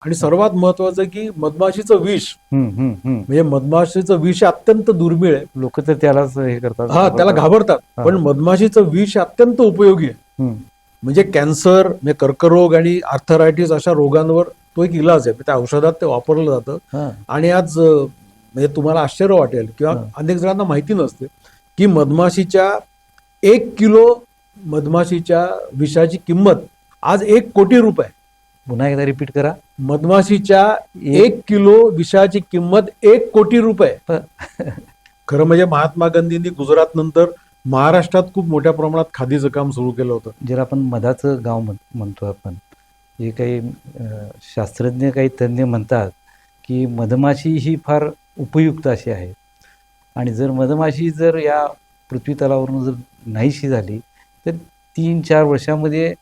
आणि सर्वात महत्वाचं की मधमाशीचं विष, हम्म. म्हणजे मधमाशीचं विष अत्यंत दुर्मिळ आहे. लोक तर त्यालाच हे करतात. हा, त्याला घाबरतात, हा. पण मधमाशीचं विष अत्यंत उपयोगी आहे. हम्म. म्हणजे कॅन्सर, म्हणजे कर्करोग आणि आर्थरायटिस अशा रोगांवर तो एक इलाज आहे. त्या औषधात ते वापरलं जातं. हा. आणि आज म्हणजे तुम्हाला आश्चर्य वाटेल किंवा अनेक जणांना माहिती नसते की मधमाशीच्या 1 किलो मधमाशीच्या विषाची किंमत आज 1 कोटी रुपये. पुन्हा एकदा रिपीट करा. मधमाशीच्या 1 किलो विषाची किंमत 1 कोटी रुपये. खरं म्हणजे महात्मा गांधींनी गुजरात नंतर महाराष्ट्रात खूप मोठ्या प्रमाणात खादीचं काम सुरू केलं होतं. ज्याला आपण मधाचं गाव म्हणतो आपण, जे काही शास्त्रज्ञ काही तज्ज्ञ म्हणतात की मधमाशी ही फार उपयुक्त अशी आहे, आणि जर मधमाशी जर या पृथ्वी तलावरून जर नाहीशी झाली तर 3-4 वर्षामध्ये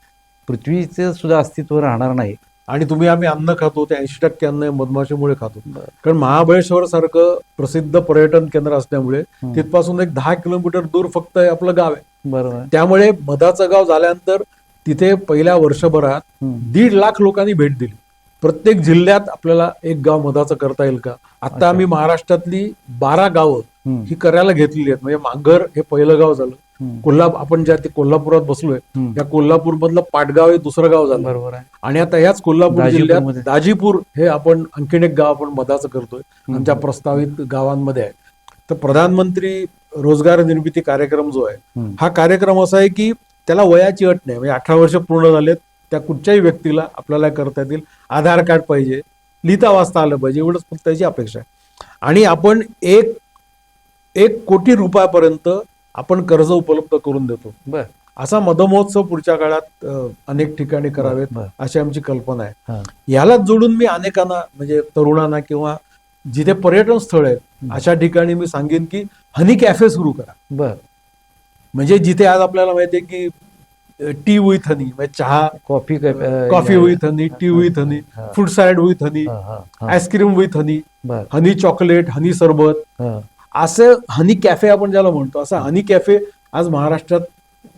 पृथ्वीचं सुद्धा अस्तित्व राहणार नाही. आणि आम्ही अन्न खातो ते 80% अन्न मधमाशीमुळे खातो. कारण महाबळेश्वर सारखं प्रसिद्ध पर्यटन केंद्र असल्यामुळे तिथपासून एक 10 किलोमीटर दूर फक्त आपलं गाव आहे. बरोबर. त्यामुळे मधाचं गाव झाल्यानंतर तिथे पहिल्या वर्षभरात 1.5 लाख लोकांनी भेट दिली. प्रत्येक जिल्ह्यात आपल्याला एक गाव मधाचं करता येईल का? आता आम्ही महाराष्ट्रातली 12 गावं ही करायला घेतलेली आहेत. म्हणजे मांगर हे पहिलं गाव झालं. आपण ज्या कोल्हापुरात बसलोय त्या कोल्हापूर मधलं पाटगाव हे दुसरं गाव झालं. बरोबर आहे. आणि आता ह्याच कोल्हापूर जिल्ह्यात दाजीपूर हे आपण आणखीन एक गाव आपण मधाचं करतोय. आमच्या प्रस्तावित गावांमध्ये आहे. तर प्रधानमंत्री रोजगार निर्मिती कार्यक्रम जो आहे, हा कार्यक्रम असा आहे की त्याला वयाची अट नाही. म्हणजे 18 वर्ष पूर्ण झालेत त्या कुठच्याही व्यक्तीला आपल्याला करता येतील. आधार कार्ड पाहिजे, लिहिता वाचता आलं पाहिजे, एवढंच फक्त त्याची अपेक्षा आहे. आणि आपण 1 कोटी रुपयापर्यंत आपण कर्ज उपलब्ध करून देतो. असा मधमहोत्सव पुढच्या काळात अनेक ठिकाणी करावेत अशी आमची कल्पना आहे. यालाच जोडून मी अनेकांना, म्हणजे तरुणांना किंवा जिथे पर्यटन स्थळ आहेत अशा ठिकाणी मी सांगेन की हनी कॅफे सुरू करा. म्हणजे जिथे आज आपल्याला माहिती आहे की टी विथ हनी, म्हणजे चहा, coffee with honey, tea with honey, fruit salad with honey, ice cream with honey, honey chocolate, honey सरबत, असं हनी कॅफे आपण ज्याला म्हणतो, असं हनी कॅफे आज महाराष्ट्रात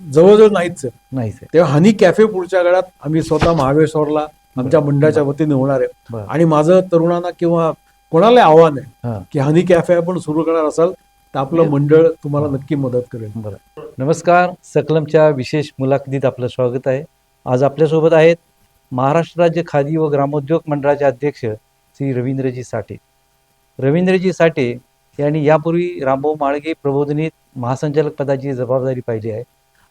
जवळजवळ नाहीच आहे. तेव्हा हनी कॅफे पुढच्या काळात आम्ही स्वतः महाबळेश्वरला आमच्या मंडळाच्या वतीने होणार आहे. आणि माझं तरुणांना किंवा कोणाला आव्हान आहे की हनी कॅफे आपण सुरू करणार असाल तर आपलं मंडळ तुम्हाला नक्की मदत करेल. नमस्कार, सकलमच्या विशेष मुलाखतीत आपलं स्वागत आहे. आज आपल्यासोबत आहेत महाराष्ट्र राज्य खादी व ग्रामोद्योग मंडळाचे अध्यक्ष श्री रवींद्रजी साठे. रवींद्रजी साठे यांनी यापूर्वी रामभाऊ म्हाळगी प्रबोधिनीत महासंचालक पदाची जबाबदारी पाहिली आहे.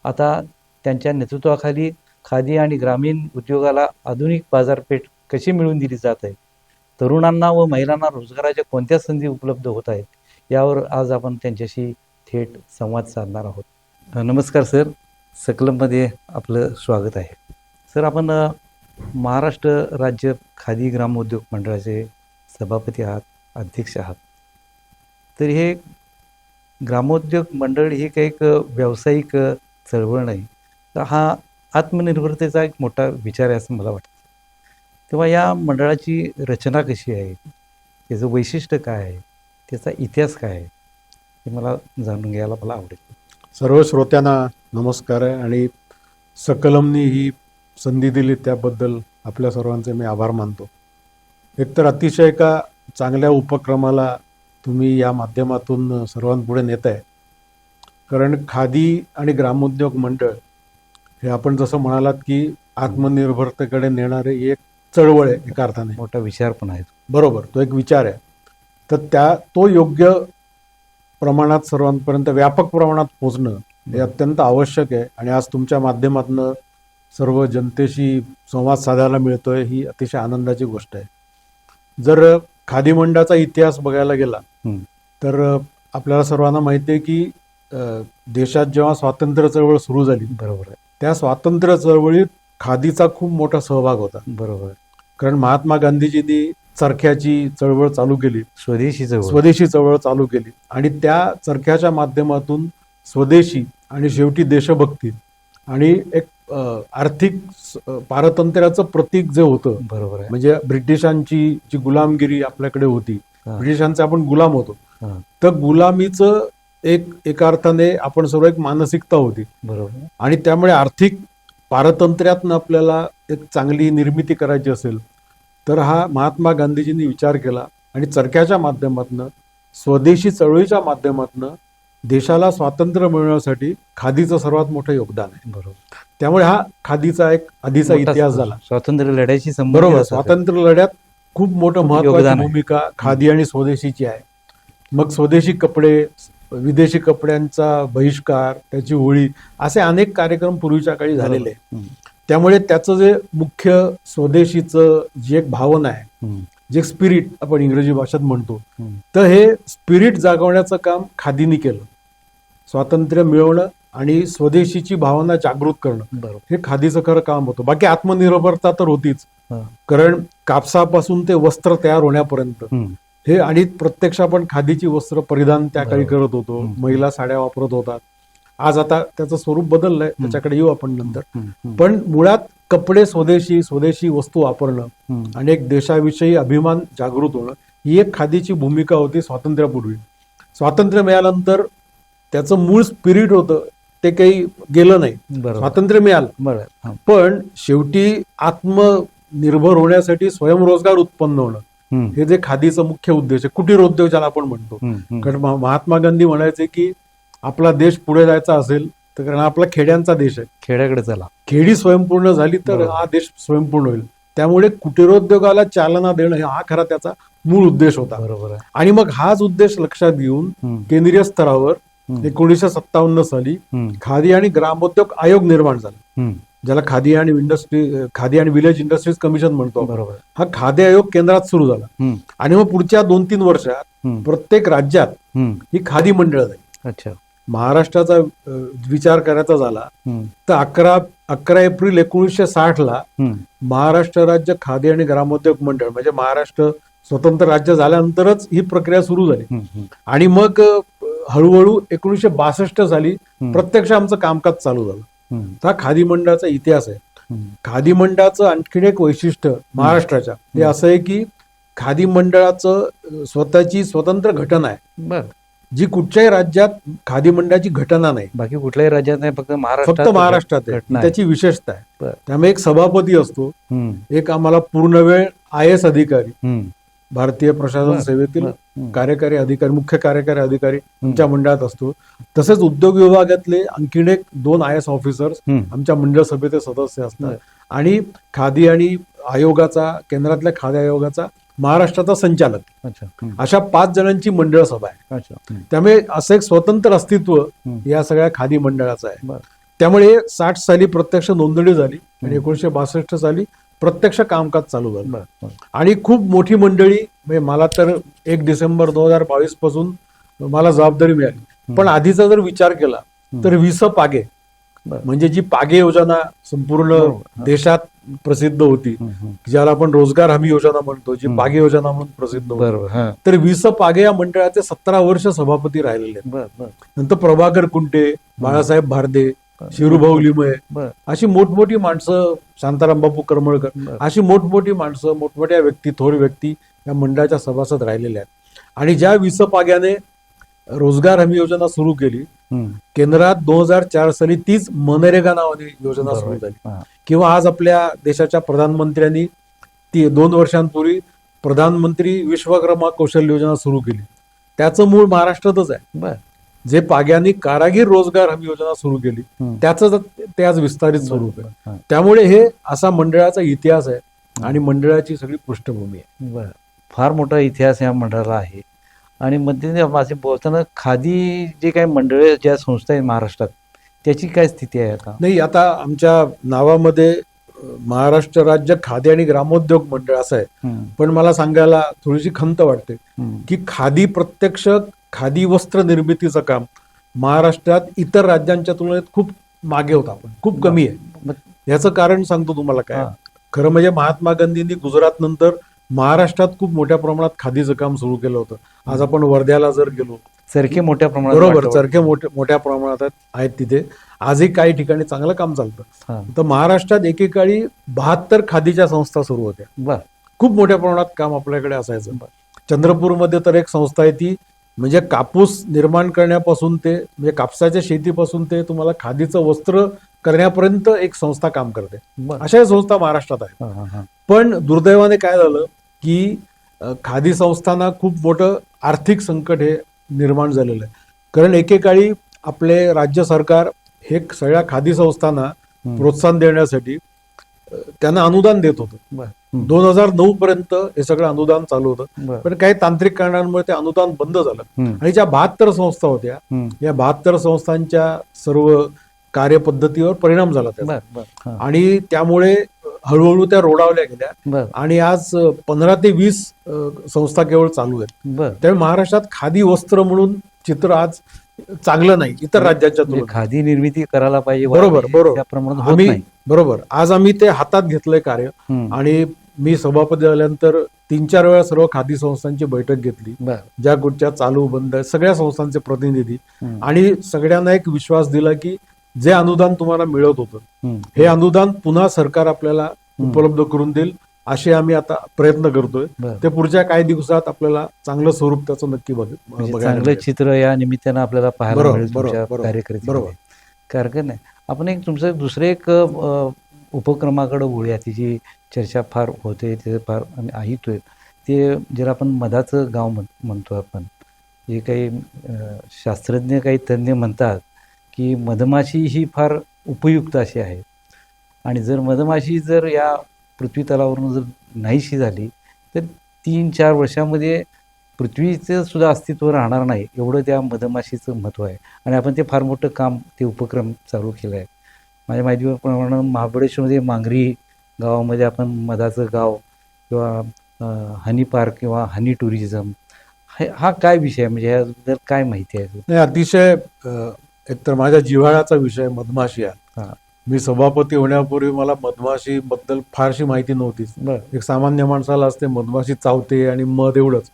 आता त्यांच्या नेतृत्वाखाली खादी आणि ग्रामीण उद्योगाला आधुनिक बाजारपेठ कशी मिळवून दिली जात आहे, तरुणांना व महिलांना रोजगाराच्या कोणत्या संधी उपलब्ध होत आहेत, यावर आज आपण त्यांच्याशी थेट संवाद साधणार आहोत. नमस्कार सर, सकलममध्ये आपलं स्वागत आहे. सर, आपण महाराष्ट्र राज्य खादी ग्रामोद्योग मंडळाचे सभापती आहात, अध्यक्ष आहात. तर हे ग्रामोद्योग मंडळ ही काही एक व्यावसायिक चळवळ नाही, तर हा आत्मनिर्भरतेचा एक मोठा विचार आहे असं मला वाटतं. तेव्हा या मंडळाची रचना कशी आहे, त्याचं वैशिष्ट्य काय आहे, त्याचा इतिहास काय आहे, हे मला जाणून घ्यायला मला आवडेल. सर्व श्रोत्यांना नमस्कार आहे. आणि सकलमनी ही संधी दिली त्याबद्दल आपल्या सर्वांचे मी आभार मानतो. एकतर अतिशय एका चांगल्या उपक्रमाला तुम्ही या माध्यमातून सर्वांपुढे नेत आहे. कारण खादी आणि ग्रामोद्योग मंडळ हे आपण जसं म्हणालात की आत्मनिर्भरतेकडे नेणारे एक चळवळ आहे, एका अर्थाने मोठा विचार पण आहे. बरोबर, तो एक विचार आहे. तर तो योग्य प्रमाणात सर्वांपर्यंत व्यापक प्रमाणात पोहोचणं हे अत्यंत आवश्यक आहे. आणि आज तुमच्या माध्यमातून सर्व जनतेशी संवाद साधायला मिळतोय, ही अतिशय आनंदाची गोष्ट आहे. जर खादी मंडळाचा इतिहास बघायला गेला तर आपल्याला सर्वांना माहिती आहे की देशात जेव्हा स्वातंत्र्य चळवळ सुरू झाली, बरोबर आहे, त्या स्वातंत्र्य चळवळीत खादीचा खूप मोठा सहभाग होता. बरोबर. कारण महात्मा गांधीजींनी चरख्याची चळवळ चालू केली, स्वदेशी चळवळ चालू केली. आणि त्या चरख्याच्या माध्यमातून स्वदेशी आणि शेवटी देशभक्ती आणि एक आर्थिक पारतंत्र्याचं प्रतीक जे होतं, बरोबर आहे, म्हणजे ब्रिटिशांची जी गुलामगिरी आपल्याकडे होती, ब्रिटिशांचे आपण गुलाम होतो, तर गुलामीचं एका अर्थाने आपण सर्व एक मानसिकता होती. बरोबर. आणि त्यामुळे आर्थिक पारतंत्र्यातनं आपल्याला एक चांगली निर्मिती करायची असेल तर हा महात्मा गांधीजींनी विचार केला आणि चरख्याच्या माध्यमातून, स्वदेशी चळवळीच्या माध्यमातून देशाला स्वातंत्र्य मिळवण्यासाठी खादीचं सर्वात मोठं योगदान आहे. बरोबर. त्यामुळे हा खादीचा एक आधीचा मोठा इतिहास झाला. स्वातंत्र्य लढ्याची बरोबर. स्वातंत्र्य लढ्यात खूप मोठं महत्वाची योगदान आहे. भूमिका खादी आणि स्वदेशीची आहे. मग स्वदेशी कपडे, विदेशी कपड्यांचा बहिष्कार, त्याची होळी, असे अनेक कार्यक्रम पूर्वीच्या काळी झालेले आहे. त्यामुळे त्याचं जे मुख्य स्वदेशीचं जी एक भावना आहे, जे स्पिरिट आपण इंग्रजी भाषेत म्हणतो, तर हे स्पिरिट जागवण्याचं काम खादीने केलं. स्वातंत्र्य मिळवणं आणि स्वदेशीची भावना जागृत करणं, बरोबर, हे खादीचं खरं काम होतं. बाकी आत्मनिर्भरता तर होतीच, कारण कापसापासून ते वस्त्र तयार होण्यापर्यंत हे, आणि प्रत्यक्ष आपण खादीची वस्त्र परिधान त्या काळी करत होतो. महिला साड्या वापरत होतात. आज आता त्याचं स्वरूप बदललंय, त्याच्याकडे येऊ आपण नंतर. पण मुळात कपडे स्वदेशी वस्तू वापरणं आणि एक देशाविषयी अभिमान जागृत होणं, ही एक खादीची भूमिका होती स्वातंत्र्यापूर्वी. स्वातंत्र्य मिळाल्यानंतर त्याचं मूळ स्पिरिट होतं ते काही गेलं नाही. स्वातंत्र्य मिळालं, पण शेवटी आत्मनिर्भर होण्यासाठी स्वयंरोजगार उत्पन्न होणं, हे जे खादीचं मुख्य उद्देश आहे. कुटीर उद्योग ज्याला आपण म्हणतो. कारण महात्मा गांधी म्हणायचे की आपला देश पुढे जायचा असेल तर, कारण आपला खेड्यांचा देश आहे, खेड्याकडे चला, खेडी स्वयंपूर्ण झाली तर हा देश स्वयंपूर्ण होईल. त्यामुळे कुटीरोद्योगाला चालना देणं हा खरा त्याचा मूळ उद्देश होता. बरोबर. आणि मग हाच उद्देश लक्षात घेऊन केंद्रीय स्तरावर 1957 साली खादी आणि ग्रामोद्योग आयोग निर्माण झाला, ज्याला खादी आणि विलेज इंडस्ट्रीज कमिशन म्हणतो. बरोबर. हा खादी आयोग केंद्रात सुरू झाला आणि मग पुढच्या 2-3 वर्षात प्रत्येक राज्यात ही खादी मंडळ झाली. अच्छा. महाराष्ट्राचा विचार करायचा झाला तर 11 एप्रिल 1960 ला महाराष्ट्र राज्य खादी आणि ग्रामोद्योग मंडळ, म्हणजे महाराष्ट्र स्वतंत्र राज्य झाल्यानंतरच ही प्रक्रिया सुरू झाली. आणि मग हळूहळू 1962 साली प्रत्यक्ष आमचं कामकाज चालू झालं. हा खादी मंडळाचा इतिहास आहे. खादी मंडळाचं आणखीन एक वैशिष्ट्य महाराष्ट्राच्या हे असं आहे की खादी मंडळाचं स्वतःची स्वतंत्र घटना आहे, जी कुठच्याही राज्यात खादी मंडळाची घटना नाही. बाकी कुठल्याही राज्यात नाही, फक्त महाराष्ट्रात आहे. त्याची विशेषता आहे. त्यामुळे एक सभापती असतो, एक आम्हाला पूर्णवेळ IAS अधिकारी, भारतीय प्रशासन सेवेतील कार्यकारी अधिकारी, मुख्य कार्यकारी अधिकारी आमच्या मंडळात असतो. तसेच उद्योग विभागातले आणखीन एक 2 IAS ऑफिसर्स आमच्या मंडळ सभेचे सदस्य असतात. आणि खादी आणि आयोगाचा, केंद्रातल्या खादी आयोगाचा महाराष्ट्राचा संचालक, अशा 5 जणांची मंडळ सभा आहे. त्यामुळे असं एक स्वतंत्र अस्तित्व या सगळ्या खादी मंडळाचं आहे. त्यामुळे 60 साली प्रत्यक्ष नोंदणी झाली आणि 1962 साली प्रत्यक्ष कामकाज चालू झालं. आणि खूप मोठी मंडळी, म्हणजे मला तर 1 डिसेंबर 2022 पासून मला जबाबदारी मिळाली. पण आधीचा जर विचार केला तर 20 पागे, म्हणजे जी पागे योजना संपूर्ण देशात प्रसिद्ध होती, ज्याला आपण रोजगार हमी योजना म्हणतो, जी पागे योजना म्हणून प्रसिद्ध होती, तर 20 पागे या मंडळाचे 17 वर्ष सभापती राहिलेले आहेत. नंतर प्रभाकर कुंटे, बाळासाहेब भारदे, शिरूभाऊ लिमये, अशी मोठमोठी माणसं, शांताराम बापू करमळकर, अशी मोठमोठी माणसं, मोठमोठ्या व्यक्ती, थोर व्यक्ती या मंडळाच्या सभासद राहिलेल्या आहेत. आणि ज्या 20 पाग्याने रोजगार हमी योजना सुरू केली, केंद्रात 2004 साली तीच मनरेगा नावाने योजना सुरू झाली. किंवा आज आपल्या देशाच्या प्रधानमंत्र्यांनी ती 2 वर्षांपूर्वी प्रधानमंत्री विश्वकर्मा कौशल्य योजना सुरू केली. त्याचं मूळ महाराष्ट्रातच आहे. जे पाग्यांनी कारागीर रोजगार हमी योजना सुरू केली, त्याचं ते आज विस्तारित स्वरूप आहे. त्यामुळे हे असा मंडळाचा इतिहास आहे आणि मंडळाची सगळी पृष्ठभूमी आहे. फार मोठा इतिहास या मंडळाला आहे. आणि मध्ये माझे बोलताना खादी जे काही मंडळ, ज्या संस्था आहेत महाराष्ट्रात, त्याची काय स्थिती आहे आता? नाही, आता आमच्या नावामध्ये महाराष्ट्र राज्य खादी आणि ग्रामोद्योग मंडळ असं आहे. पण मला सांगायला थोडीशी खंत वाटते की प्रत्यक्ष खादी वस्त्र निर्मितीचं काम महाराष्ट्रात इतर राज्यांच्या तुलनेत खूप मागे होता, आपण खूप कमी आहे. याचं कारण सांगतो तुम्हाला काय. खरं म्हणजे महात्मा गांधींनी गुजरात नंतर महाराष्ट्रात खूप मोठ्या प्रमाणात खादीचं काम सुरू केलं होतं. आज आपण वर्ध्याला जर गेलो, चरखे मोठ्या प्रमाणात, बरोबर, चरखे मोठ्या प्रमाणात आहेत तिथे. आजही काही ठिकाणी चांगलं काम चालतं. तर महाराष्ट्रात एकेकाळी 72 खादीच्या संस्था सुरू होत्या. खूप मोठ्या प्रमाणात काम आपल्याकडे असायचं. चंद्रपूरमध्ये तर एक संस्था आहे, ती म्हणजे कापूस निर्माण करण्यापासून ते, म्हणजे कापसाच्या शेतीपासून ते तुम्हाला खादीचं वस्त्र करण्यापर्यंत एक संस्था काम करते. अशा संस्था महाराष्ट्रात आहेत. पण दुर्दैवाने काय झालं की खादी संस्थांना खूप मोठं आर्थिक संकट हे निर्माण झालेलं आहे. कारण एकेकाळी आपले राज्य सरकार हे सगळ्या खादी संस्थांना प्रोत्साहन देण्यासाठी त्यांना अनुदान देत होतं. 2009 पर्यंत हे सगळं अनुदान चालू होतं, पण काही तांत्रिक कारणांमुळे ते अनुदान बंद झालं आणि ज्या 72 संस्था होत्या या 72 संस्थांच्या सर्व कार्यपद्धतीवर परिणाम झाला त्याचा आणि त्यामुळे हळूहळू त्या रोडावल्या गेल्या आणि आज 15 ते 20 संस्था केवळ चालू आहेत. त्यामुळे महाराष्ट्रात खादी वस्त्र म्हणून चित्र आज चांगलं नाही इतर राज्यांच्या तुलनेत. खादी निर्मिती करायला पाहिजे. बरोबर आज आम्ही ते हातात घेतलंय कार्य आणि मी सभापती झाल्यानंतर 3-4 वेळा सर्व खादी संस्थांची बैठक घेतली, ज्या कुठच्या चालू बंद सगळ्या संस्थांचे प्रतिनिधी, आणि सगळ्यांना एक विश्वास दिला की जे अनुदान तुम्हाला मिळत होतं हे अनुदान पुन्हा सरकार आपल्याला उपलब्ध करून देईल असे आम्ही आता प्रयत्न करतोय. ते पुढच्या काही दिवसात आपल्याला चांगलं स्वरूप त्याचं नक्की चांगलं चित्र या निमित्तानं आपल्याला पाहायला मिळेल कार्यकर्ते. कारण नाही आपण एक तुमचं दुसरे एक उपक्रमाकडे बोलूया, तिची चर्चा फार होते, ते फार आम्ही ऐकतोय, ते ज्याला आपण मधाचं गाव म्हणतो आपण. जे काही शास्त्रज्ञ काही तज्ज्ञ म्हणतात की मधमाशी ही फार उपयुक्त अशी आहे आणि जर मधमाशी जर या पृथ्वी तलावरून जर नाहीशी झाली तर 3-4 वर्षामध्ये पृथ्वीचं सुद्धा अस्तित्व राहणार नाही, एवढं त्या मधमाशीचं महत्त्व आहे. आणि आपण ते फार मोठं काम, ते उपक्रम चालू केलं आहे. माझ्या माहितीप्रमाणे महाबळेश्वरमध्ये मांगरी गावामध्ये आपण मधाचं गाव किंवा हनी पार्क किंवा हनी टुरिझम हा काय विषय आहे, म्हणजे ह्याबद्दल काय माहिती आहे? नाही, अतिशय एकतर माझ्या जिव्हाळ्याचा विषय मधमाशी आहे. मी सभापती होण्यापूर्वी मला मधमाशी बद्दल फारशी माहिती नव्हतीच. एक सामान्य माणसाला असते मधमाशी चावते आणि मध एवढंच.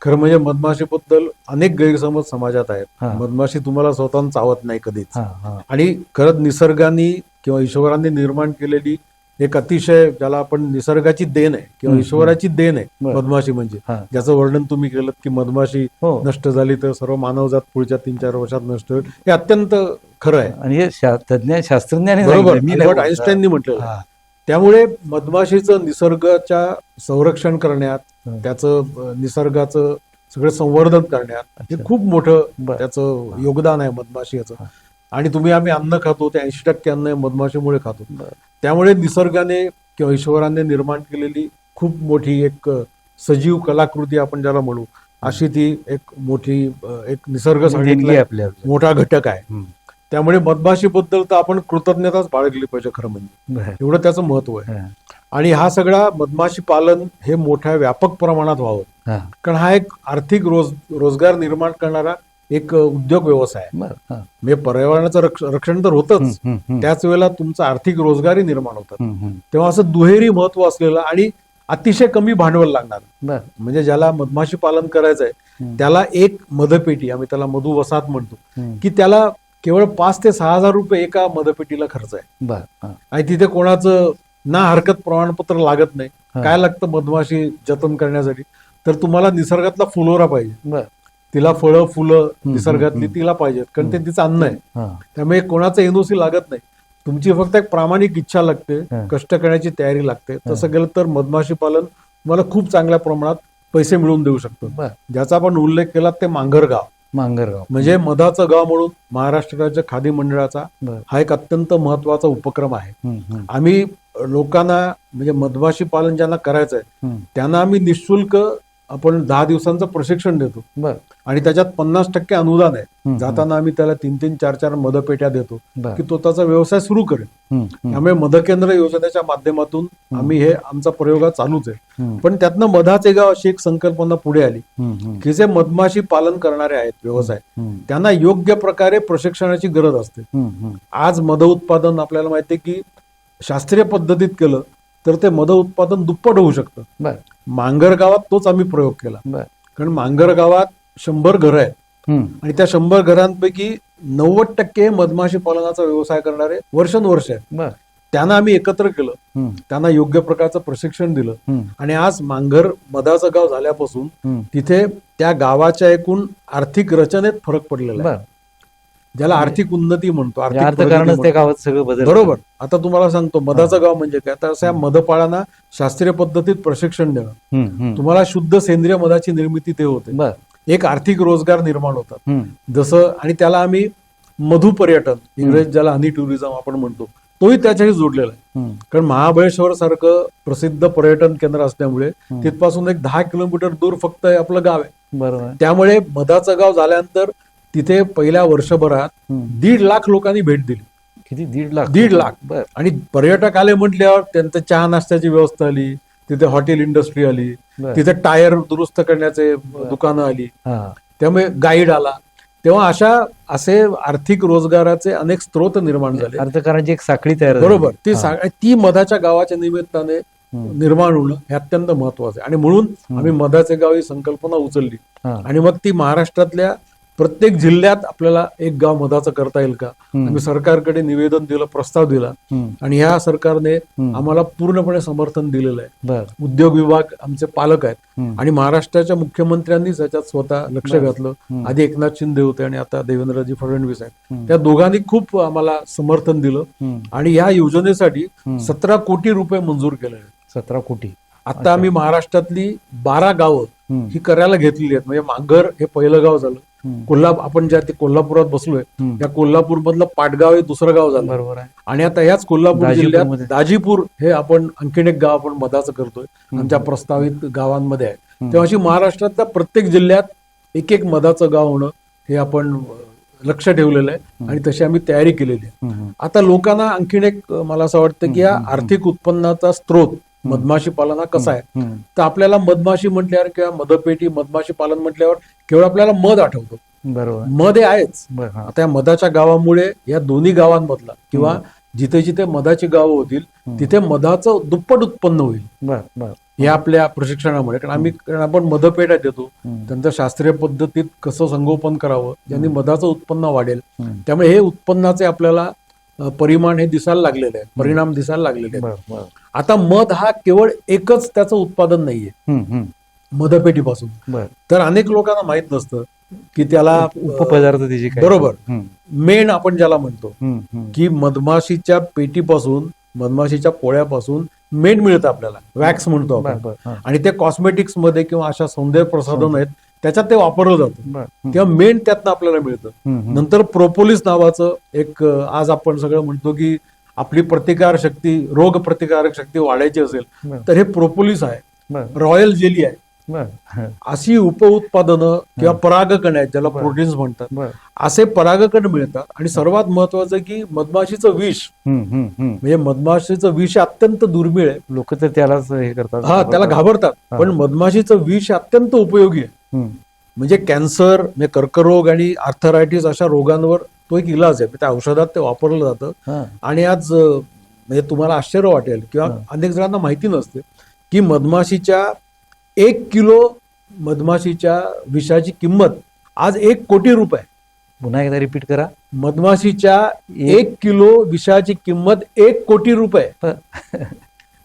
खरं म्हणजे मधमाशी बद्दल अनेक गैरसमज समाजात आहेत. मधमाशी तुम्हाला स्वतः चावत नाही कधीच, आणि खरंच निसर्गाने किंवा ईश्वराने निर्माण केलेली एक अतिशय, ज्याला आपण निसर्गाची देण आहे किंवा ईश्वराची देण आहे मधमाशी, म्हणजे ज्याचं वर्णन तुम्ही केलं की मधमाशी नष्ट झाली तर सर्व मानवजात पुढच्या 3-4 वर्षात नष्ट होईल, हे अत्यंत खरं आहे आणि हे शास्त्रज्ञांनी बरोबर अल्बर्ट आइन्स्टाईननी म्हटलेलं. त्यामुळे मधमाशीचं निसर्गाच्या संरक्षण करण्यात, त्याचं निसर्गाचं सगळं संवर्धन करण्यात हे खूप मोठं त्याचं योगदान आहे मधमाशीचं. आणि आम्ही अन्न खातो ते 80% अन्न मधमाशीमुळे खातो. त्यामुळे निसर्गाने किंवा ईश्वराने निर्माण केलेली खूप मोठी एक सजीव कलाकृती आपण ज्याला म्हणू, अशी ती एक मोठी एक निसर्ग आपल्या मोठा घटक आहे. त्यामुळे मधमाशीबद्दल तर आपण कृतज्ञताच बाळगली पाहिजे खरं म्हणजे, एवढं त्याचं महत्व आहे. आणि हा सगळा मधमाशी पालन हे मोठ्या व्यापक प्रमाणात व्हावं, कारण हा एक आर्थिक रोजगार निर्माण करणारा एक उद्योग व्यवसाय आहे. म्हणजे पर्यावरणाचं रक्षण तर होतच, त्याच वेळेला तुमचा आर्थिक रोजगारही निर्माण होतात. तेव्हा असं दुहेरी महत्व असलेलं आणि अतिशय कमी भांडवल लागणार, म्हणजे ज्याला मधमाशी पालन करायचंय त्याला एक मधपेटी, आम्ही त्याला मधु वसाहत म्हणतो, की त्याला केवळ 5 ते 6 हजार रुपये एका मधपेटीला खर्च आहे. आणि तिथे कोणाचं ना हरकत प्रमाणपत्र लागत नाही. काय लागतं मधमाशी जतन करण्यासाठी, तर तुम्हाला निसर्गातला फुलोरा पाहिजे, तिला फळं फुलं निसर्गातली तिला पाहिजेत, कारण ते तिचं अन्न आहे. त्यामुळे कोणाचं एनओसी लागत नाही, तुमची फक्त एक प्रामाणिक इच्छा लागते, कष्ट करण्याची तयारी लागते. तसं केलं तर मधमाशी पालन तुम्हाला खूप चांगल्या प्रमाणात पैसे मिळवून देऊ शकतो. ज्याचा आपण उल्लेख केला ते मांगरगाव म्हणजे मधाचं गाव म्हणून महाराष्ट्र राज्य खादी मंडळाचा हा एक अत्यंत महत्वाचा उपक्रम आहे. आम्ही लोकांना म्हणजे मधमाशी पालन ज्यांना करायचंय त्यांना आम्ही निःशुल्क आपण 10 दिवसांचं प्रशिक्षण देतो आणि त्याच्यात 50% अनुदान आहे. जाताना आम्ही त्याला 3-3, 4-4 मधपेट्या देतो की तो त्याचा व्यवसाय सुरू करेल. त्यामुळे मधकेंद्र योजनेच्या माध्यमातून आम्ही हे आमचा प्रयोग चालूच आहे. पण त्यातनं मधाचे गाव अशी एक संकल्पना पुढे आली की जे मधमाशी पालन करणारे आहेत व्यवसाय, त्यांना योग्य प्रकारे प्रशिक्षणाची गरज असते. आज मध उत्पादन आपल्याला माहिती आहे की शास्त्रीय पद्धतीत केलं तर ते मध उत्पादन दुप्पट होऊ शकतं. मांगर गावात तोच आम्ही प्रयोग केला, कारण मांगर गावात 100 घरं आहेत आणि त्या 100 घरांपैकी 90% मधमाशी पालनाचा व्यवसाय करणारे वर्षानुवर्ष आहेत. त्यांना आम्ही एकत्र केलं, त्यांना योग्य प्रकारचं प्रशिक्षण दिलं आणि आज मांगर मधाचं गाव झाल्यापासून तिथे त्या गावाच्या एकूण आर्थिक रचनेत फरक पडलेला आहे. ज्याला आर्थिक उन्नती म्हणतो, आर्थिक प्रगती अर्थकारणच त्या म्हणतो. गावात सगळं बदल. बरोबर. आता तुम्हाला सांगतो मधाचं गाव म्हणजे काय, तर असं या मधपाळांना शास्त्रीय पद्धतीत प्रशिक्षण देणं, तुम्हाला शुद्ध सेंद्रिय मधाची निर्मिती ते होते, बर. एक आर्थिक रोजगार निर्माण होतात जसं, आणि त्याला आम्ही मधु पर्यटन, इंग्रजीत ज्याला हनी टुरिझम आपण म्हणतो, तोही त्याच्याशी जोडलेला आहे. कारण महाबळेश्वर सारखं प्रसिद्ध पर्यटन केंद्र असल्यामुळे तिथपासून एक 10 किलोमीटर दूर फक्त हे आपलं गाव आहे. बरोबर. त्यामुळे मधाचं गाव झाल्यानंतर तिथे पहिल्या वर्षभरात 1.5 लाख लोकांनी भेट दिली. किती? 1.5 लाख? 1.5 लाख. बर. आणि पर्यटक आले म्हटल्यावर त्यांचं चहा नाश्त्याची व्यवस्था आली, तिथे हॉटेल इंडस्ट्री आली, तिथे टायर दुरुस्त करण्याचे दुकानं आली, त्यामुळे गाईड आला. तेव्हा असे आर्थिक रोजगाराचे अनेक स्रोत निर्माण झाले, अर्थकारांची एक साखळी तयार झाली. बरोबर. ती मधाच्या गावाच्या निमित्ताने निर्माण होणं हे अत्यंत महत्वाचं आहे. आणि म्हणून आम्ही मधाचे गाव ही संकल्पना उचलली, आणि मग ती महाराष्ट्रातल्या प्रत्येक जिल्ह्यात आपल्याला एक गाव मधाचं करता येईल का, आम्ही सरकारकडे निवेदन दिलं, प्रस्ताव दिला, आणि ह्या सरकारने आम्हाला पूर्णपणे समर्थन दिलेलं आहे. उद्योग विभाग आमचे पालक आहेत, आणि महाराष्ट्राच्या मुख्यमंत्र्यांनीच याच्यात स्वतः लक्ष घातलं. आधी एकनाथ शिंदे होते आणि आता देवेंद्रजी फडणवीस आहेत. त्या दोघांनी खूप आम्हाला समर्थन दिलं, आणि या योजनेसाठी 17 कोटी रुपये मंजूर केले आहेत. 17 कोटी. आता आम्ही महाराष्ट्रातली 12 गावं ही करायला घेतलेली आहेत. म्हणजे मांगर हे पहिलं गाव झालं, आपण ज्या कोल्हापुरात बसलोय या कोल्हापूर मधलं पाटगाव हे दुसरं गाव झालं, बरोबर आहे. आणि आता याच कोल्हापूर जिल्ह्यात दाजीपूर हे आपण आणखीन एक गाव आपण मधाचं करतोय, आमच्या प्रस्तावित गावांमध्ये आहे. तेव्हा अशी महाराष्ट्रातल्या प्रत्येक जिल्ह्यात एक मधाचं गाव होणं हे आपण लक्ष ठेवलेलं आहे, आणि तशी आम्ही तयारी केलेली आहे. आता लोकांना आणखीन एक मला असं वाटतं की या आर्थिक उत्पन्नाचा स्रोत मधमाशी पालन हा कसा आहे, तर आपल्याला मधमाशी म्हटल्यावर किंवा मधपेटी मधमाशी पालन म्हटल्यावर केवळ आपल्याला मध आठवतो. बरोबर. मध हे आहेच. आता या मधाच्या गावामुळे या दोन्ही गावांमधला किंवा जिथे जिथे मधाची गावं होतील तिथे मधाचं दुप्पट उत्पन्न होईल या आपल्या प्रशिक्षणामुळे. कारण आपण मधपेट्या देतो, त्यांचं शास्त्रीय पद्धतीत कसं संगोपन करावं, ज्यांनी मधाचं उत्पन्न वाढेल. त्यामुळे हे उत्पन्नाचे आपल्याला परिमाण हे दिसायला लागलेले आहे, परिणाम दिसायला लागलेले आहेत. आता मध हा केवळ एकच त्याचं उत्पादन नाहीये मधपेटीपासून, तर अनेक लोकांना माहित नसतं की त्याला उपपदार्थ त्याची बरोबर मेण आपण ज्याला म्हणतो की मधमाशीच्या पेटीपासून, मधमाशीच्या पोळ्यापासून मेण मिळतं आपल्याला, वॅक्स म्हणतो आपण, आणि ते कॉस्मेटिक्स मध्ये किंवा अशा सौंदर्य प्रसाधन आहेत त्याच्यात ते वापरलं जातं, किंवा मेण त्यातनं आपल्याला मिळतं. नंतर प्रोपोलिस नावाचं एक, आज आपण सगळं म्हणतो की आपली प्रतिकार शक्ती, रोग प्रतिकारक शक्ती वाढायची असेल तर हे प्रोपोलिस आहे, रॉयल जेली आहे. अशी उपउत्पादनं किंवा परागकण आहेत ज्याला प्रोटीन्स म्हणतात, असे परागकण मिळतात. आणि सर्वात महत्वाचं की मधमाशीचं विष, म्हणजे मधमाशीचं विष अत्यंत दुर्मिळ आहे. लोक तर त्यालाच हे करतात, हा त्याला घाबरतात, पण मधमाशीचं विष अत्यंत उपयोगी आहे. म्हणजे कॅन्सर, म्हणजे कर्करोग आणि आर्थरायटिस अशा रोगांवर तो एक इलाज आहे, त्या औषधात ते वापरलं जातं. आणि आज म्हणजे तुम्हाला आश्चर्य वाटेल किंवा अनेक जणांना माहिती नसते की मधमाशीच्या 1 किलो मधमाशीच्या विषाची किंमत आज 1 कोटी रुपये. पुन्हा एकदा रिपीट करा. मधमाशीच्या 1 किलो विषाची किंमत 1 कोटी रुपये.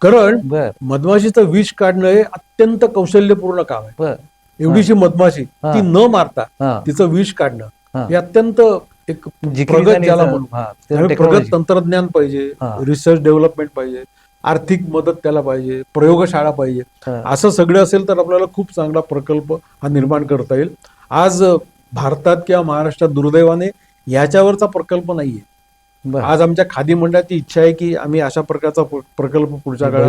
कारण मधमाशीचं विष काढणं हे अत्यंत कौशल्यपूर्ण काम आहे. एवढीशी मधमाशी ती न मारता तिचं विष काढणं हे अत्यंत एक प्रगत ज्याला म्हणून प्रगत तंत्रज्ञान पाहिजे, रिसर्च डेव्हलपमेंट पाहिजे, आर्थिक मदत त्याला पाहिजे, प्रयोगशाळा पाहिजे. असं सगळं असेल तर आपल्याला खूप चांगला प्रकल्प हा निर्माण करता येईल. आज भारतात किंवा महाराष्ट्रात दुर्दैवाने याच्यावरचा प्रकल्प नाहीये. आज आमच्या खादी मंडळाची इच्छा आहे की आम्ही अशा प्रकारचा प्रकल्प पुढच्या काळात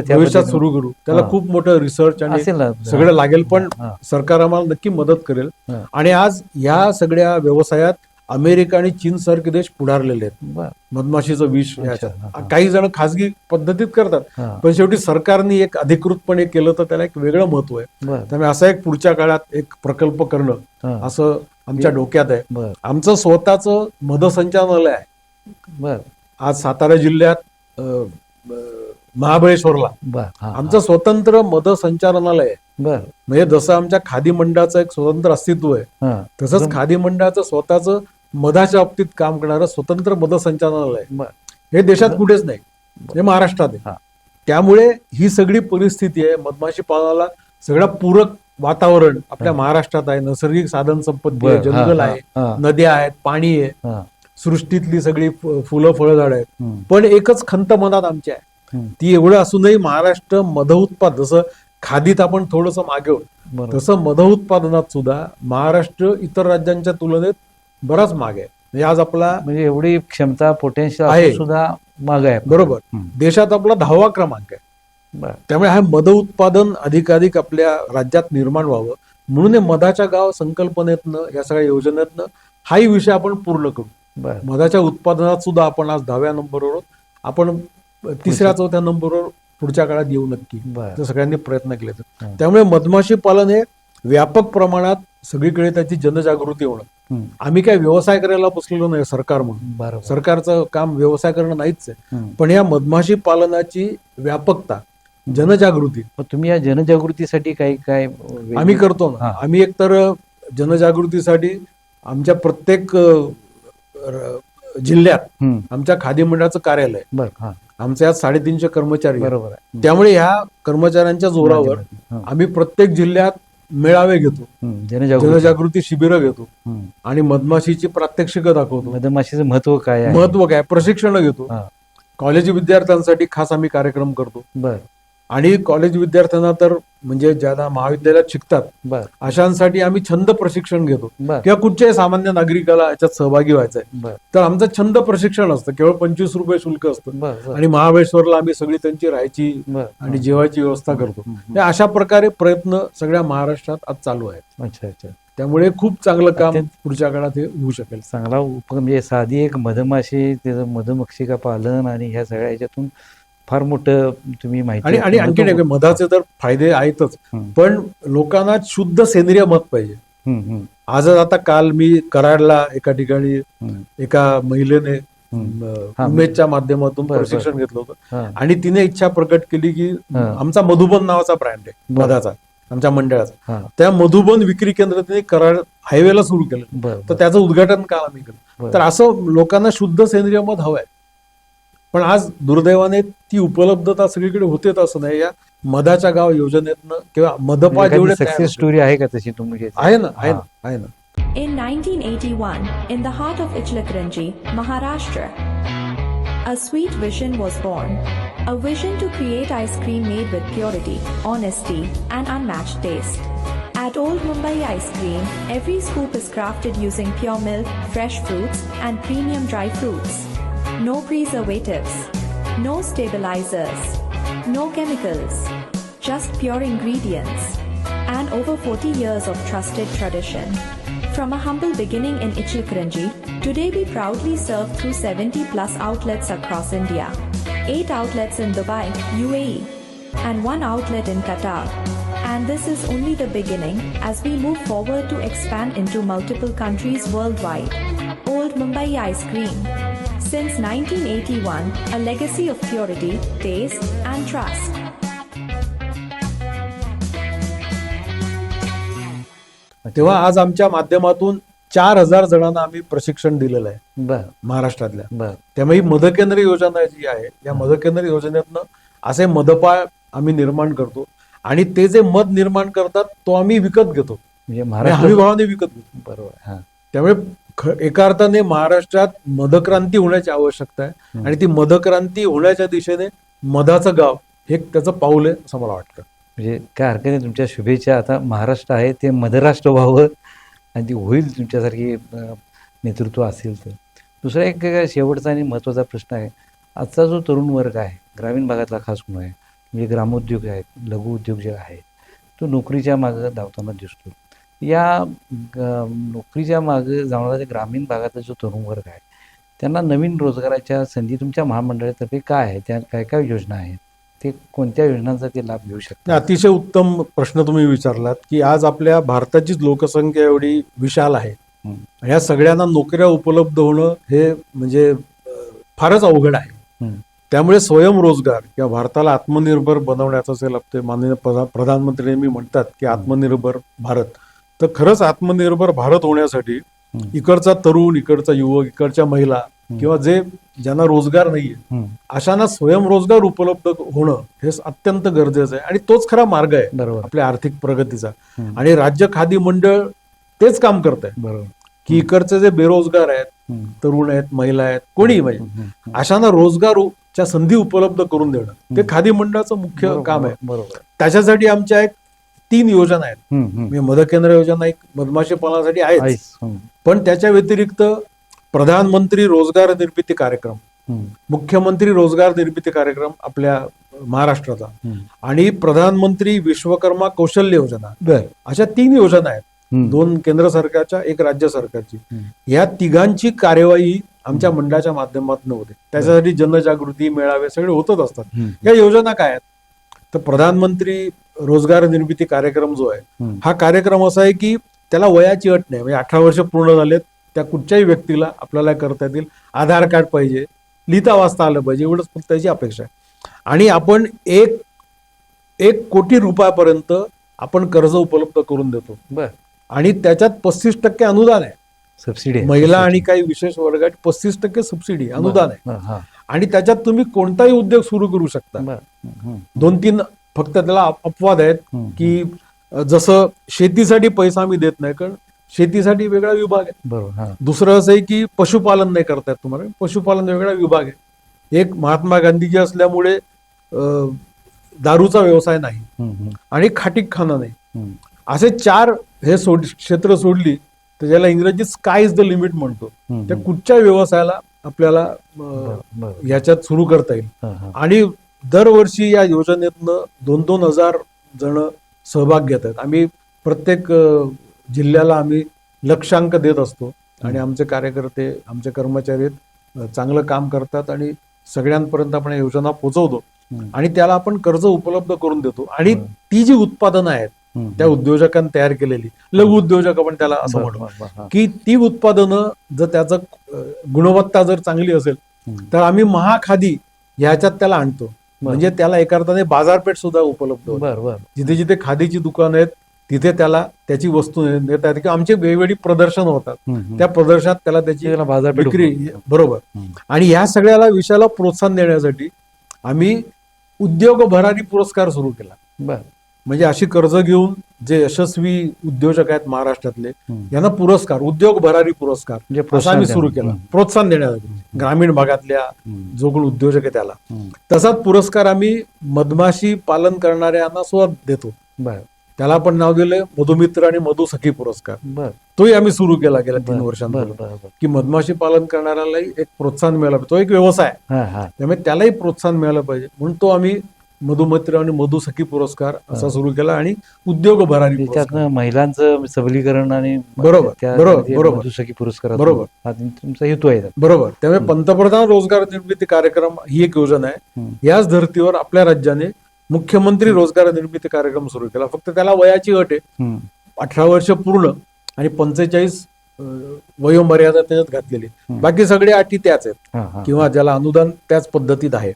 भविष्यात सुरू करू. त्याला खूप मोठं रिसर्च आणि सगळं लागेल, पण सरकार आम्हाला नक्की मदत करेल. आणि आज या सगळ्या व्यवसायात अमेरिका आणि चीन सारखे देश पुढारलेले आहेत मधमाशीचं विष. काही जण खासगी पद्धतीत करतात, पण शेवटी सरकारने एक अधिकृतपणे केलं तर त्याला एक वेगळं महत्व आहे. त्यामुळे असा एक पुढच्या काळात एक प्रकल्प करणं असं आमच्या डोक्यात आहे. आमचं स्वतःचं मधसंचालनालय आहे. आज सातारा जिल्ह्यात महाबळेश्वरला आमचं स्वतंत्र मधसंचालनालय आहे. म्हणजे जसं आमच्या खादी मंडळाचं एक स्वतंत्र अस्तित्व आहे, तसंच खादी मंडळाचं स्वतःचं मधाच्या बाबतीत काम करणारं स्वतंत्र मधसंचालनालय हे देशात कुठेच नाही, हे महाराष्ट्रात आहे. त्यामुळे ही सगळी परिस्थिती आहे मधमाशी पालनाला सगळ्या पूरक वातावरण आपल्या महाराष्ट्रात आहे, नैसर्गिक साधन संपत्ती आहे, जंगल आहे, नद्या आहेत, पाणी आहे, सृष्टीतली सगळी फुलं फळं झाड आहेत. पण एकच खंत मनात आमची आहे, ती एवढं असूनही महाराष्ट्र मध उत्पाद, जसं खादीत आपण थोडस मागे होतो तसं मध उत्पादनात सुद्धा महाराष्ट्र इतर राज्यांच्या तुलनेत बराच मागे आहे. म्हणजे आज आपला म्हणजे एवढी क्षमता पोटेन्शियल आहे सुद्धा माग आहे. बरोबर, देशात आपला 10वा क्रमांक आहे. त्यामुळे हा मध उत्पादन अधिकाधिक आपल्या राज्यात निर्माण व्हावं म्हणून हे मधाच्या गाव संकल्पनेतनं, या सगळ्या योजनेतनं हाही विषय आपण पूर्ण करू. मधाच्या उत्पादनात सुद्धा आपण आज 10व्या नंबरवर, आपण 3ऱ्या-4थ्या नंबरवर पुढच्या काळात येऊ नक्की, तर सगळ्यांनी प्रयत्न केले. त्यामुळे मधमाशी पालन हे व्यापक प्रमाणात सगळीकडे त्याची जनजागृती होणं. आम्ही काय व्यवसाय करायला बसलेलो नाही सरकार म्हणून, सरकारचं काम व्यवसाय करणं नाहीच आहे, पण या मधमाशी पालनाची व्यापकता, जनजागृती, तुम्ही या जनजागृतीसाठी काही काय आम्ही करतो ना. आम्ही एकतर जनजागृतीसाठी आमच्या प्रत्येक जिल्ह्यात आमच्या खादी मंडळाचं कार्यालय, आमचे आज 350 कर्मचारी, बरोबर आहे. त्यामुळे ह्या कर्मचाऱ्यांच्या जोरावर आम्ही प्रत्येक जिल्ह्यात मेळावे घेतो, जनजागृती शिबिरं घेतो आणि मधमाशीची प्रात्यक्षिकं दाखवतो. मधमाशीचं महत्व काय आहे, महत्व काय, प्रशिक्षण घेतो. कॉलेज विद्यार्थ्यांसाठी खास आम्ही कार्यक्रम करतो. आणि कॉलेज विद्यार्थ्यांना तर म्हणजे ज्यांना महाविद्यालयात शिकतात अशांसाठी आम्ही छंद प्रशिक्षण घेतो, किंवा कुठच्याही सामान्य नागरिकाला याच्यात सहभागी व्हायचं आहे तर आमचं छंद प्रशिक्षण असतं. केवळ 25 रुपये शुल्क असतं आणि महाबळेश्वरला आम्ही सगळी त्यांची राहायची आणि जेवायची व्यवस्था करतो. अशा प्रकारे प्रयत्न सगळ्या महाराष्ट्रात आज चालू आहेत. अच्छा अच्छा. त्यामुळे खूप चांगलं काम पुढच्या काळात हे होऊ शकेल. चांगला म्हणजे साधी एक मधमाशी, त्याचं मधमक्षिका पालन आणि ह्या सगळ्या ह्याच्यातून फार मोठं तुम्ही माहिती. आणि आणखी नाही, मधाचे तर फायदे आहेतच, पण लोकांना शुद्ध सेंद्रिय मध पाहिजे. आजच आता काल मी कराडला एका ठिकाणी एका महिलेने उमेदच्या माध्यमातून प्रशिक्षण घेतलं होतं आणि तिने इच्छा प्रकट केली की आमचा मधुबन नावाचा ब्रँड आहे मधाचा, आमच्या मंडळाचा, त्या मधुबन विक्री केंद्र तिने कराड हायवेला सुरू केलं, तर त्याचं उद्घाटन काल आम्ही केलं. तर असं लोकांना शुद्ध सेंद्रिय मध हवंय, पण आज दुर्दैवाने ती उपलब्धता सगळीकडे होते असं नाही. या मधाच्या गाव योजनेतनं किंवा मधपा जेवढे सक्सेस स्टोरी आहे का तशी तुम्ही? आहे ना, आहे ना, आहे ना. In 1981, in the heart of Ichilkaranji, Maharashtra, a sweet vision was born. A vision to create ice cream made with purity, honesty, and unmatched taste. At Old Mumbai Ice Cream, every scoop is crafted using pure milk, fresh fruits, and premium dry fruits. No preservatives, no stabilizers, no chemicals, just pure ingredients, and over 40 years of trusted tradition. From a humble beginning in Ichilkaranji, today we proudly serve through 70 plus outlets across India, 8 outlets in Dubai, UAE, and 1 outlet in Qatar. And this is only the beginning as we move forward to expand into multiple countries worldwide. Old Mumbai Ice Cream. Since 1981, a legacy of purity, taste, and trust. तेव्हा आज आमच्या माध्यमातून 4000 जणांना आम्ही प्रशिक्षण दिलेलं आहे महाराष्ट्रातल्या. त्यामुळे ही मधकेंद्र योजना जी आहे, या मधकेंद्र योजनेतनं असे मधपाळ आम्ही निर्माण करतो आणि ते जे मध निर्माण करतात तो आम्ही विकत घेतो, म्हणजे हमी भावाने विकत घेतो. बरोबर. त्यामुळे एका अर्थाने महाराष्ट्रात मधक्रांती होण्याची आवश्यकता आहे आणि ती मधक्रांती होण्याच्या दिशेने मधाचं गाव हे त्याचं पाऊल आहे असं मला वाटतं. म्हणजे काय हरकत नाही, तुमच्या शुभेच्छा. आता महाराष्ट्र आहे ते मधराष्ट्र व्हावं आणि ती होईल तुमच्यासारखी नेतृत्व असेल तर. दुसरा एक शेवटचा आणि महत्त्वाचा प्रश्न आहे, आजचा जो तरुण वर्ग आहे ग्रामीण भागातला खास करून आहे, म्हणजे ग्रामोद्योग आहेत, लघु उद्योग जे आहे तो नोकरीच्या मागं धावताना दिसतो. या नोकरीच्या मागं जाणारा जे ग्रामीण भागातला जो तरुण वर्ग आहे त्यांना नवीन रोजगाराच्या संधी तुमच्या महामंडळातर्फे काय आहे, त्या काय काय योजना आहेत, ते कोणत्या योजनांचा ते लाभ घेऊ शकतात? अतिशय उत्तम प्रश्न तुम्ही विचारलात की आज आपल्या भारताचीच लोकसंख्या एवढी विशाल आहे, ह्या सगळ्यांना नोकऱ्या उपलब्ध होणं हे म्हणजे फारच अवघड आहे. त्यामुळे स्वयंरोजगार किंवा भारताला आत्मनिर्भर बनवण्याचं असेल, आपले माननीय प्रधानमंत्री नेहमी म्हणतात की आत्मनिर्भर भारत, तर खरंच आत्मनिर्भर भारत होण्यासाठी इकडचा तरुण, इकडचा युवक, इकडच्या महिला किंवा ज्यांना रोजगार नाहीये अशांना स्वयंरोजगार उपलब्ध होणं हे अत्यंत गरजेचं आहे आणि तोच खरा मार्ग आहे बरोबर. आपल्या आर्थिक प्रगतीचा. आणि राज्य खादी मंडळ तेच काम करत आहे बरोबर की इकडचे जे बेरोजगार आहेत, तरुण आहेत, महिला आहेत, कोणी म्हणजे अशांना रोजगारच्या संधी उपलब्ध करून देणं ते खादी मंडळाचं मुख्य काम आहे. बरोबर. त्याच्यासाठी आमच्या एक 3 योजना आहेत. म्हणजे मदकेंद्र योजना एक मधमाशी पालनासाठी आहे, पण त्याच्या व्यतिरिक्त प्रधानमंत्री रोजगार निर्मिती कार्यक्रम, मुख्यमंत्री रोजगार निर्मिती कार्यक्रम आपल्या महाराष्ट्राचा आणि प्रधानमंत्री विश्वकर्मा कौशल्य योजना, अशा 3 योजना आहेत. 2 केंद्र सरकारच्या, 1 राज्य सरकारची. या तिघांची कार्यवाही आमच्या मंडळाच्या माध्यमातून होते. त्याच्यासाठी जनजागृती मेळावे सगळे होतच असतात. या योजना काय आहेत तर प्रधानमंत्री रोजगार निर्मिती कार्यक्रम जो आहे हा कार्यक्रम असा आहे की त्याला वयाची अट नाही. म्हणजे 18 वर्ष पूर्ण झालेत त्या कुठच्याही व्यक्तीला आपल्याला करता येतील. आधार कार्ड पाहिजे, लिहिता वाचता आलं पाहिजे, एवढंच फक्त त्याची अपेक्षा आहे. आणि आपण 1 कोटी रुपयापर्यंत आपण कर्ज उपलब्ध करून देतो. आणि त्याच्यात 35% अनुदान आहे. सबसिडी महिला आणि काही विशेष वर्गात 35% सबसिडी अनुदान आहे. आणि त्याच्यात तुम्ही कोणताही उद्योग सुरू करू शकता. 2-3 फक्त त्याला अपवाद आहेत की जसं शेतीसाठी पैसा आम्ही देत नाही, कारण शेतीसाठी वेगळा विभाग आहे. बरोबर. दुसरं असं आहे की पशुपालन नाही करतायत तुम्हाला, पशुपालन वेगळा विभाग आहे. एक महात्मा गांधीजी असल्यामुळे दारूचा व्यवसाय नाही आणि खाटीकखाना नाही. असे 4 हे क्षेत्र सोडली तर ज्याला इंग्रजीत स्काय इज द लिमिट म्हणतो, त्या कुठच्या व्यवसायाला आपल्याला याच्यात सुरू करता येईल. आणि दरवर्षी या योजनेतनं 2-2 हजार जण सहभाग घेत आहेत. आम्ही प्रत्येक जिल्ह्याला आम्ही लक्षांक देत असतो आणि आमचे कार्यकर्ते, आमचे कर्मचारी चांगलं काम करतात आणि सगळ्यांपर्यंत आपण योजना पोहोचवतो आणि त्याला आपण कर्ज उपलब्ध करून देतो. आणि ती जी उत्पादनं आहेत त्या उद्योजकांनी तयार केलेली, लघु उद्योजक आपण त्याला असं म्हणतो, की ती उत्पादनं जर त्याचं गुणवत्ता जर चांगली असेल तर आम्ही महाखादी ह्याच्यात त्याला आणतो. म्हणजे त्याला एका अर्थाने बाजारपेठ सुद्धा उपलब्ध होते. जिथे जिथे खादीची दुकानं आहेत तिथे त्याला त्याची वस्तू नेतात किंवा आमचे वेगवेगळी प्रदर्शन होतात, त्या प्रदर्शनात त्याला त्याची बाजारपेठ विक्री. बरोबर. आणि ह्या सगळ्याला विषयाला प्रोत्साहन देण्यासाठी आम्ही उद्योग भरारी पुरस्कार सुरू केला. म्हणजे अशी कर्ज घेऊन जे यशस्वी उद्योजक आहेत महाराष्ट्रातले यांना पुरस्कार, उद्योग भरारी पुरस्कार असा आम्ही सुरू केला, प्रोत्साहन देण्यासाठी ग्रामीण भागातल्या जो कोण उद्योजक आहे त्याला. तसाच पुरस्कार आम्ही मधमाशी पालन करणाऱ्यांना सुद्धा देतो. त्याला आपण नाव दिलंय मधुमित्र आणि मधुसखी पुरस्कार. तोही आम्ही सुरू केला गेल्या 3 वर्षांपूर्वी की मधमाशी पालन करणाऱ्यालाही एक प्रोत्साहन मिळालं पाहिजे. तो एक व्यवसाय, त्यामुळे त्यालाही प्रोत्साहन मिळालं पाहिजे म्हणून तो आम्ही मधुमित्र आणि मधुसखी पुरस्कार असा सुरू केला आणि उद्योग भरारी महिलांचं सबलीकरण आणि मधुसखी पुरस्कार बरोबर हा तुमचा हेतू आहे. बरोबर. त्यामुळे पंतप्रधान रोजगार निर्मिती कार्यक्रम ही एक योजना आहे. याच धर्तीवर आपल्या राज्याने मुख्यमंत्री रोजगार निर्मिती कार्यक्रम सुरू केला. फक्त त्याला वयाची अट आहे 18 वर्ष पूर्ण आणि 45 वयोमर्यादा त्याच्यात घातलेली. बाकी सगळे अटी त्याच आहेत किंवा ज्याला अनुदान त्याच पद्धतीत आहे.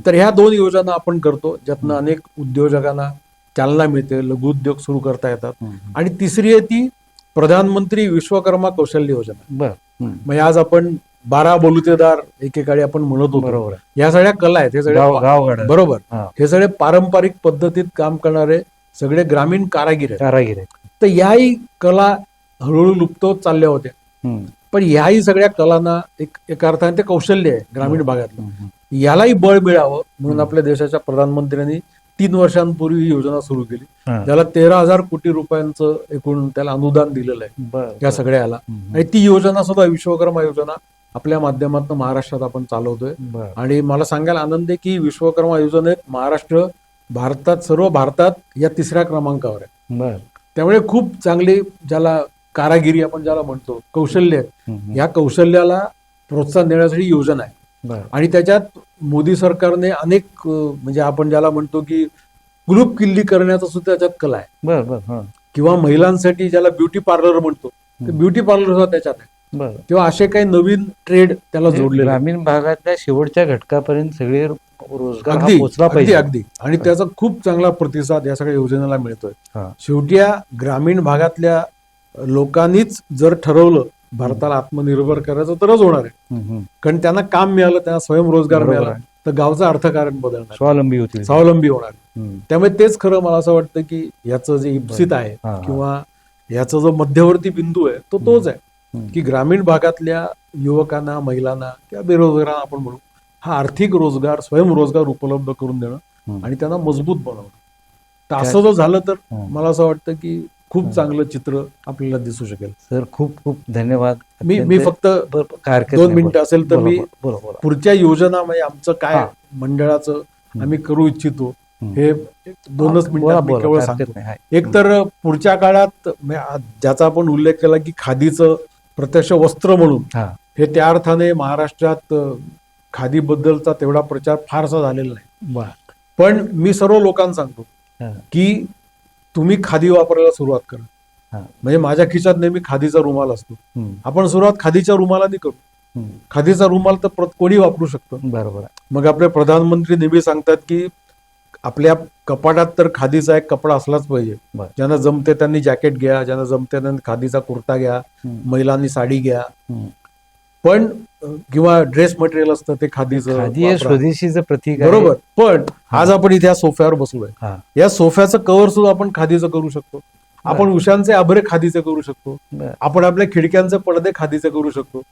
तर ह्या 2 योजना आपण करतो ज्यातनं अनेक उद्योजकांना चालना मिळते, लघु उद्योग सुरू करता येतात. आणि तिसरी आहे ती प्रधानमंत्री विश्वकर्मा कौशल्य योजना. म्हणजे आज आपण 12 बलुतेदार एकेकाळी आपण म्हणत होतो, या सगळ्या कला आहेत. हे सगळे बरोबर, हे सगळे पारंपरिक पद्धतीत काम करणारे सगळे ग्रामीण कारागीर आहेत. तर याही कला हळूहळू लुप्त होत चालल्या होत्या. पण याही सगळ्या कलांना एका अर्थाने ते कौशल्य आहे ग्रामीण भागातलं, यालाही बळ मिळावं म्हणून आपल्या देशाच्या प्रधानमंत्र्यांनी 3 वर्षांपूर्वी ही योजना सुरू केली. त्याला 13,000 कोटी रुपयांचं एकूण त्याला अनुदान दिलेलं आहे या सगळ्याला. आणि ती योजना सुद्धा विश्वकर्मा योजना आपल्या माध्यमातून महाराष्ट्रात आपण चालवतोय. आणि मला सांगायला आनंद आहे की विश्वकर्मा योजनेत महाराष्ट्र सर्व भारतात या 3ऱ्या क्रमांकावर आहे. त्यामुळे खूप चांगली ज्याला कारागिरी आपण ज्याला म्हणतो, कौशल्य आहे, या कौशल्याला प्रोत्साहन देण्यासाठी योजना आहे. आणि त्याच्यात मोदी सरकारने अनेक म्हणजे आपण ज्याला म्हणतो की कुलूप किल्ली करण्याचा सुद्धा त्याच्यात कला आहे. किंवा महिलांसाठी ज्याला ब्युटी पार्लर म्हणतो, ब्युटी पार्लर सुद्धा त्याच्यात आहे. किंवा असे काही नवीन ट्रेड त्याला जोडले. ग्रामीण भागातल्या शेवटच्या घटकापर्यंत सगळे रोजगार पोहोचला पाहिजे. अगदी. आणि त्याचा खूप चांगला प्रतिसाद या सगळ्या योजनेला मिळतोय. शेवटी या ग्रामीण भागातल्या लोकांनीच जर ठरवलं भारताला आत्मनिर्भर करायचं तरच होणार आहे. कारण त्यांना काम मिळालं, त्यांना स्वयंरोजगार बरोबर मिळाला आहे. तर गावचं अर्थकारण बदलणार, स्वावलंबी होतील. स्वावलंबी होणार. त्यामुळे तेच खरं मला असं वाटतं की याचं जे इप्सित आहे हा, हा. किंवा याचा जो मध्यवर्ती बिंदू आहे तो तोच आहे की ग्रामीण भागातल्या युवकांना, महिलांना किंवा बेरोजगारांना आपण म्हणू, हा आर्थिक रोजगार, स्वयंरोजगार उपलब्ध करून देणं आणि त्यांना मजबूत बनवणं. तर असं जर झालं तर मला असं वाटतं की खूप चांगलं चित्र आपल्याला दिसू शकेल. सर खूप खूप धन्यवाद. मी फक्त 2 मिनिटं असेल तर मी पुढच्या योजना म्हणजे आमचं काय मंडळाचं आम्ही करू इच्छितो हे 2च मिनिटात मी केवळ सांगतो. एक तर पुढच्या काळात ज्याचा आपण उल्लेख केला की खादीचं प्रत्यक्ष वस्त्र म्हणून, हे त्या अर्थाने महाराष्ट्रात खादी बद्दलचा तेवढा प्रचार फारसा झालेला नाही. पण मी सर्व लोकांना सांगतो की तुम्ही खादी वापरायला सुरुवात करा. म्हणजे माझ्या खिशात नेहमी खादीचा रुमाल असतो. आपण सुरुवात खादीच्या रुमालाने करू. खादीचा रुमाल तर कोणी वापरू शकतं. बरोबर. मग आपले प्रधानमंत्री नेहमी सांगतात की आपल्या कपाटात तर खादीचा एक कपडा असलाच पाहिजे. ज्यांना जमते त्यांनी जॅकेट घ्या, ज्यांना जमते त्यांनी खादीचा कुर्ता घ्या, महिलांनी साडी घ्या. पण किंवा ड्रेस मटेरियल असतं ते खादीचं, खादी हे स्वदेशीचं प्रतीक आहे. बरोबर. पण आज आपण इथे या सोफ्यावर बसलोय, या सोफ्याचं कव्हर सुद्धा आपण खादीचं करू शकतो. आपण उशांचे आभरे खादीचे करू शकतो. आपण आपल्या खिडक्यांचे पडदे खादीचे करू शकतो.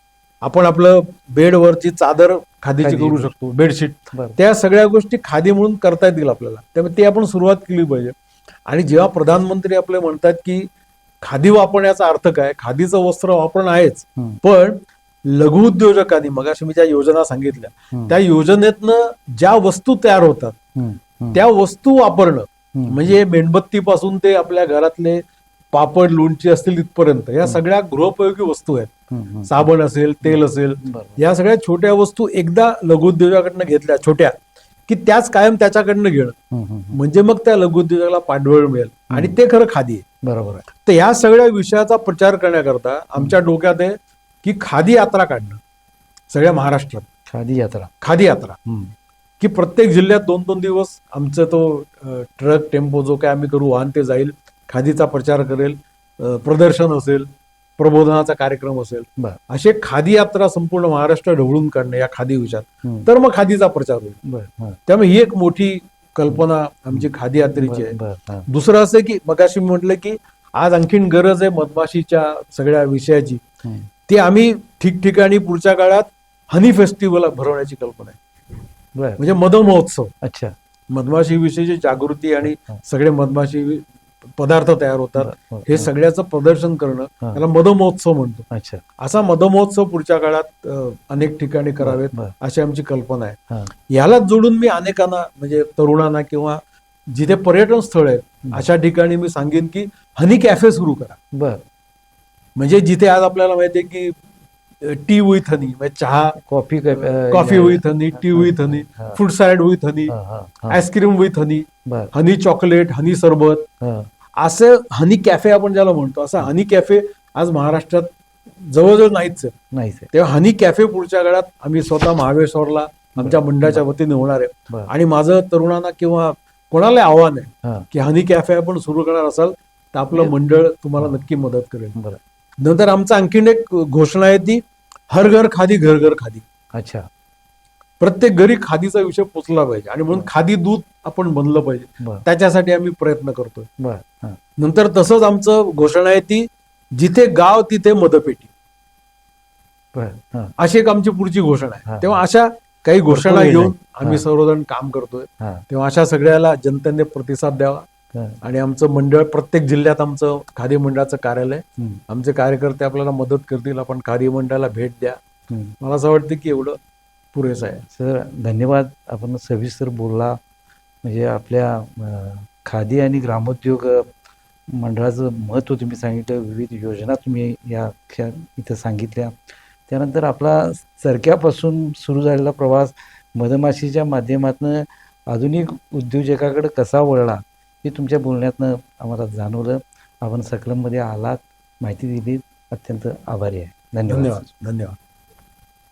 आपण आपलं बेडवरची चादर खादीची करू शकतो, बेडशीट. त्या सगळ्या गोष्टी खादी म्हणून करता येतील आपल्याला. त्यामुळे ते आपण सुरुवात केली पाहिजे. आणि जेव्हा प्रधानमंत्री आपले म्हणतात की खादी वापरण्याचा अर्थ काय, खादीचं वस्त्र वापरणं आहेच, पण लघु उद्योजकांनी, मगाशी मी ज्या योजना सांगितल्या त्या योजनेतनं ज्या वस्तू तयार होतात त्या वस्तू वापरणं, म्हणजे मेणबत्तीपासून ते आपल्या घरातले पापड, लोणची असतील इथपर्यंत या सगळ्या गृहोपयोगी वस्तू आहेत. साबण असेल, तेल असेल, या सगळ्या छोट्या वस्तू एकदा लघुउद्योगाकडनं घेतल्या छोट्या की त्याच कायम त्याच्याकडनं घेणं, म्हणजे मग त्या लघुउद्योगाला पाठबळ मिळेल आणि ते खरं खादी आहे. बरोबर आहे. तर ह्या सगळ्या विषयाचा प्रचार करण्याकरता आमच्या डोक्यात आहे की खादी यात्रा काढणं सगळ्या महाराष्ट्रात. खादी यात्रा की प्रत्येक जिल्ह्यात 2-2 दिवस आमचं तो ट्रक, टेम्पो जो काय आम्ही करू, वाहन ते जाईल, खादीचा प्रचार करेल, प्रदर्शन असेल, प्रबोधनाचा कार्यक्रम असेल, असे खादी यात्रा संपूर्ण महाराष्ट्र ढवळून काढणं या खादी विषयात, तर मग खादीचा प्रचार होईल. त्यामुळे ही एक मोठी कल्पना आमची खादी यात्रेची आहे. दुसरं असं की मगाशी मी म्हटलं की आज आणखीन गरज आहे मधमाशीच्या सगळ्या विषयाची, ती आम्ही ठिकठिकाणी पुढच्या काळात हनी फेस्टिवल भरवण्याची कल्पना आहे. म्हणजे मध महोत्सव. अच्छा. मधमाशी विषयीची जागृती आणि सगळे मधमाशी पदार्थ तयार होतात हे सगळ्याचं प्रदर्शन करणं, त्याला मध महोत्सव म्हणतो. असा मध महोत्सव पुढच्या काळात अनेक ठिकाणी करावेत अशी आमची कल्पना आहे. यालाच जोडून मी अनेकांना, म्हणजे तरुणांना किंवा जिथे पर्यटन स्थळ आहेत अशा ठिकाणी मी सांगेन की हनी कॅफे सुरू करा. म्हणजे जिथे आज आपल्याला माहितीये की टी विथ हनी, म्हणजे चहा, coffee with honey, tea with honey, fruit salad with honey, ice cream with honey, honey chocolate, honey सरबत, असं हनी कॅफे आपण ज्याला म्हणतो, असं हनी कॅफे आज महाराष्ट्रात जवळजवळ नाहीच आहे. तेव्हा हनी कॅफे पुढच्या काळात आम्ही स्वतः महाबळेश्वरला आमच्या मंडळाच्या वतीने होणार आहे. आणि माझं तरुणांना किंवा कोणाला आव्हान आहे की हनी कॅफे आपण सुरू करणार असाल तर आपलं मंडळ तुम्हाला नक्की मदत करेल. नंतर आमचं आणखीन एक घोषणा आहे ती हर घर खादी, घर घर खादी. अच्छा. प्रत्येक घरी खादीचा विषय पोचला पाहिजे आणि म्हणून खादी दूध आपण बनलं पाहिजे, त्याच्यासाठी आम्ही प्रयत्न करतोय. नंतर तसंच आमचं घोषणा आहे ती जिथे गाव तिथे मदपेटी, अशी एक आमची पुढची घोषणा आहे. तेव्हा अशा काही घोषणा घेऊन आम्ही सर्वजण काम करतोय. तेव्हा अशा सगळ्याला जनतेने प्रतिसाद द्यावा. आणि आमचं मंडळ प्रत्येक जिल्ह्यात आमचं खादी मंडळाचं कार्यालय, आमचे कार्यकर्ते आपल्याला मदत करतील. आपण खादी मंडळाला भेट द्या. मला असं वाटतं की एवढं पुरेसं आहे. सर धन्यवाद. आपण सविस्तर बोलला. म्हणजे आपल्या खादी आणि ग्रामोद्योग मंडळाचं महत्त्व तुम्ही सांगितलं, विविध योजना तुम्ही या इथं सांगितल्या. त्यानंतर आपला सरक्यापासून सुरू झालेला प्रवास मधमाशीच्या माध्यमातून आधुनिक उद्योजकाकडे कसा वळला हे तुमच्या बोलण्यातनं आम्हाला जाणवलं. आपण सकलममध्ये आलात, माहिती दिली, अत्यंत आभारी आहे. धन्यवाद. धन्यवाद.